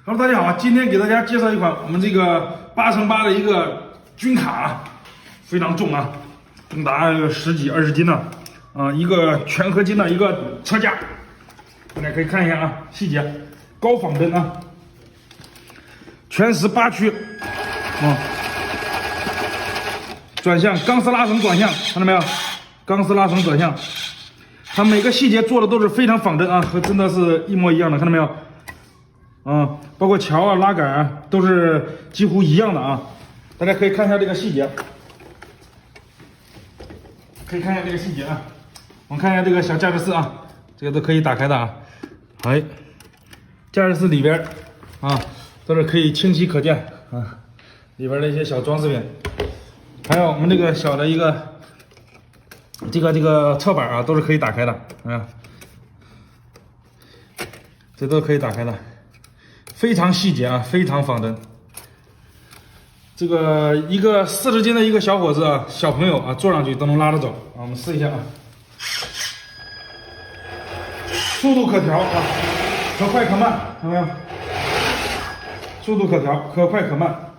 Hello， 大家好，今天给大家介绍一款我们这个8×8的一个军卡，非常重啊，重达10几20斤呢，一个全合金的一个车架，大家可以看一下啊，细节，高仿灯啊，全时8驱，转向钢丝拉绳转向，看到没有？钢丝拉绳转向，它每个细节做的都是非常仿真啊，和真的是一模一样的，看到没有？包括桥啊、拉杆啊，都是几乎一样的啊。大家可以看一下这个细节，可以看一下这个细节啊。我们看一下这个小驾驶室啊，这个都可以打开的啊。哎，驾驶室里边啊，都是可以清晰可见啊，里边的一些小装饰品，还有我们这个小的一个这个侧板啊，都是可以打开的，这都可以打开的。非常细节啊，非常仿真。这个一个40斤的一个小伙子啊，小朋友啊，坐上去都能拉得走啊。我们试一下啊，速度可调啊，可快可慢，看到没有？速度可调，可快可慢。